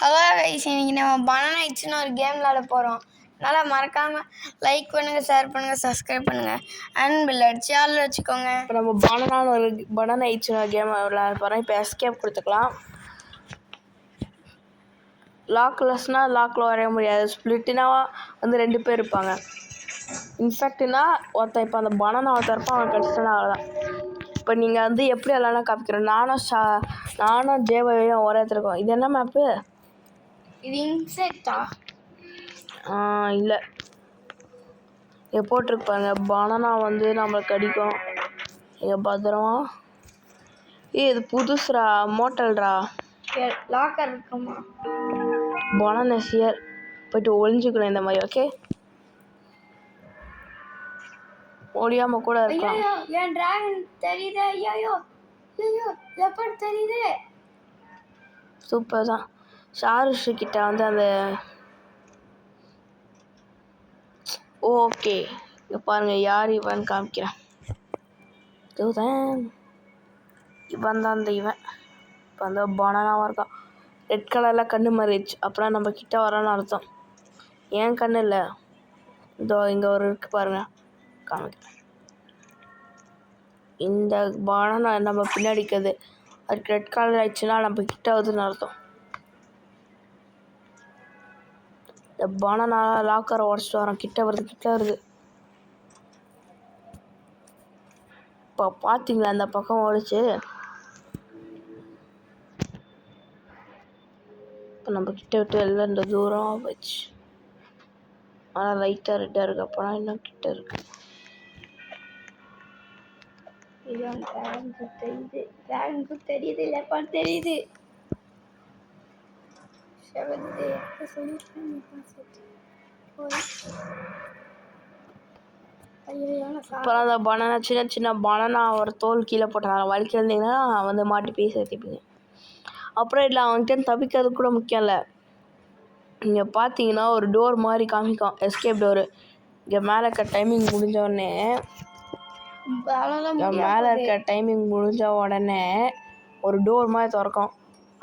Hello guys, இன்னைக்கு நம்ம banana ஐட்ஸ்னு ஒரு கேம் விளாட போகிறோம். அதனால் மறக்காமல் லைக் பண்ணுங்கள், ஷேர் பண்ணுங்கள், சப்ஸ்கிரைப் பண்ணுங்கள், அண்ட் பில் அடிச்சு ஆள் வச்சுக்கோங்க. இப்போ நம்ம பனானா ஐட்ஸ்னு ஒரு கேம் விளாட போகிறோம். இப்போ எஸ்கேப் கொடுத்துக்கலாம். லாக்லெஸ்னா லாக்கில் வரைய முடியாது. ஸ்ப்ளிட்னா வந்து 2 பேர் இருப்பாங்க. இன்ஃபேக்ட்னா ஒருத்தன் இப்போ அந்த பனானா ஒருத்தர் இருப்பான், அவன் கிடச்சிட்டானா அவ்வளோதான். இப்போ நீங்கள் வந்து எப்படி விளாட்னா காமிக்கிறேன். நானும் ஜேவையும் ஒரே இடத்துல இருக்கோம். இது என்ன மேப்பு? இது இன்செக்டா? இல்லை, இங்கே போட்டிருப்பாங்க பனானா வந்து நம்மளுக்கு அடிக்கும். இங்கே பத்திரமா. இது புதுசுரா, மோட்டல்ரா. லாக்கர் இருக்குமா? பனானசியர் போயிட்டு ஒளிஞ்சுக்கணும் இந்த மாதிரி. ஓகே, ஒளியாம கூட இருக்கலாம். என் டிராகன் தெரியுது. ஐயோ லெப்பர்ட் தெரியுது. சூப்பர் தான். ஷாருஷு கிட்ட வந்து அந்த ஓகே இங்கே பாருங்க, யார் இவன் காமிக்கிறேன். இவன் தான் அந்த இவன். இப்போ அந்த பனானாவாக இருக்கான். ரெட் கலரில் கண்ணு மாறிடுச்சு. அப்புறம் நம்ம கிட்ட வரோன்னு அர்த்தம். ஏன் கண்ணு இல்லை, இதோ இங்கே ஒரு இருக்கு பாருங்க, காமிக்கிறேன். இந்த பனானா நம்ம பின்னாடிக்கிறது, அதுக்கு ரெட் கலர் ஆயிடுச்சுன்னா நம்ம கிட்ட வருதுன்னு அர்த்தம். இந்த பனானா லாக்கரை உடச்சிட்டு வரோம். கிட்ட வருது. இப்போ பார்த்தீங்களா அந்த பக்கம் ஓடிச்சு. இப்போ நம்ம கிட்ட விட்டு எல்லாம் இந்த தூரம் போயிடுச்சு. ஆனால் லைட்டாக ரெட்டாக இருக்கு. அப்போனா இன்னும் கிட்ட இருக்கு. தெரியுது, லெப்பர்ட் தெரியுது. அப்புறம் அந்த பனானா சின்ன பனானா ஒரு தோல் கீழே போட்டாங்க. வலிக்கு இருந்தீங்கன்னா வந்து மாட்டி பேசி ஏற்றிப்பீங்க. அப்புறம் இல்லை, அவன்கிட்ட தப்பிக்கிறது கூட முக்கியம் இல்லை. இங்கே பார்த்தீங்கன்னா ஒரு டோர் மாதிரி காமிக்கும், எஸ்கேப் டோரு. இங்கே மேலே இருக்க டைமிங் முடிஞ்ச உடனே ஒரு டோர் மாதிரி திறக்கும்.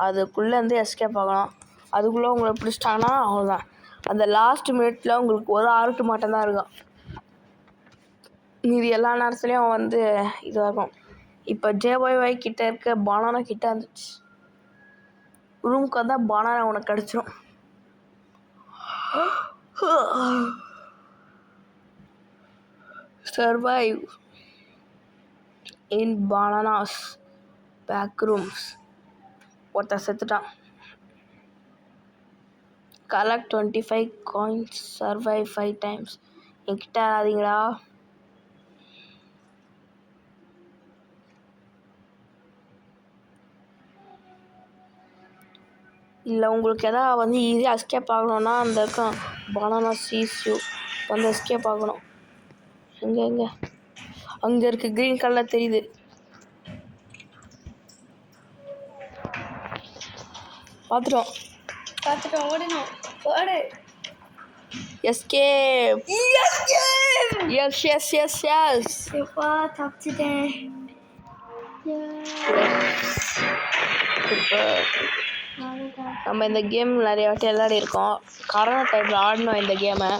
அதுக்குள்ளேருந்து எஸ்கேப் ஆகணும். அதுக்குள்ளே உங்களை பிடிச்சிட்டாங்கன்னா அவ்வளோதான். அந்த லாஸ்ட் மினிட்ல உங்களுக்கு ஒரு ஆர்ட் மட்டும்தான் இருக்கும். மீதி எல்லா நேரத்துலையும் வந்து இதுவாக இருக்கும். இப்போ ஜேஒய் கிட்ட இருக்க பனானா கிட்ட வந்துச்சு. ரூமுக்கு வந்தால் பனானா உனக்கு கிடச்சிரும். Survive in bananas backrooms. ஒருத்தன் செத்துட்டான். Collect 25 coins, survive 5 times. என்கிட்ட ஆகாதீங்களா? இல்லை, உங்களுக்கு எதாவது வந்து ஈஸியாக எஸ்கேப் ஆகணும்னா அந்த இருக்கான் பனானா சீஸ்யூ வந்து எஸ்கேப் ஆகணும். எங்கே அங்கே இருக்கு, க்ரீன் கலர் தெரியுது. பார்த்துட்டோம். ஓடணும். ஓடு. எஸ்கேப். எஸ். எப்பா தப்பிச்சிட்டேன். சூப்பர். நம்ம இந்த கேம் நிறைய வாட்டி விளையாடி இருக்கோம். கரோனா டைமில் ஆடணும் இந்த கேமை.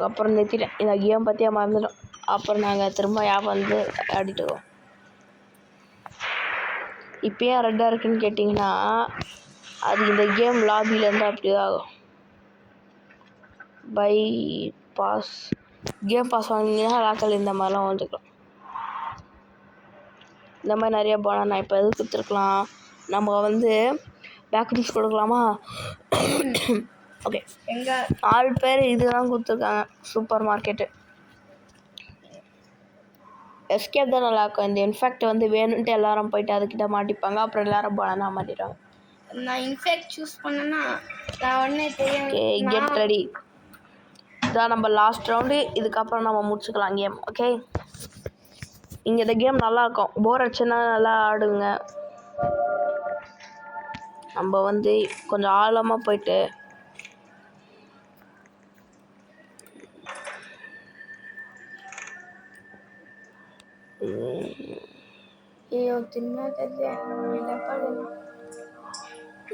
அப்புறம் நிறுத்திட்டேன். இந்த கேம் பற்றியே மறந்துட்டோம். அப்புறம் நாங்கள் திரும்ப வந்து ஆடிட்டு இருக்கோம். இப்போ ஏன் ரெட்டாக இருக்குன்னு கேட்டிங்கன்னா, அது இந்த கேம் லாபிலேருந்து அப்படி தான் ஆகும். கேம் பாஸ் வாங்கினீங்கன்னா லாக்கல் இந்த மாதிரிலாம் வந்துக்கலாம். இந்த மாதிரி நிறைய பனானா இப்போ எது கொடுத்துருக்கலாம். நம்ம வந்து பேக்கரிஸ் கொடுக்கலாமா? ஓகே, எங்கள் 4 பேர் இதுதான் கொடுத்துருக்காங்க. Super market. எஸ்கேப் தான் நல்லாயிருக்கும். இந்த இன்ஃபேக்ட் வந்து வேணுன்ட்டு எல்லாரும் போயிட்டு அதுக்கிட்ட மாட்டிப்பாங்க. அப்புறம் எல்லாரும் பனானா மாட்டிடுவாங்க. நான் இன்ஃபேக்ட் சூஸ் பண்ணேன்னா நான் உடனே தெரியும். Okay, get ready. இதான் நம்ம லாஸ்ட் ரவுண்டு. இதுக்கப்புறம் நம்ம முடிச்சுக்கலாம் கேம். ஓகே, இங்கே இந்த கேம் நல்லாயிருக்கும். போர் அடிச்சுன்னா நல்லா ஆடுங்க. நம்ம வந்து கொஞ்சம் ஆழமாக போயிட்டு ஐயோ தின்னா தெரியும்.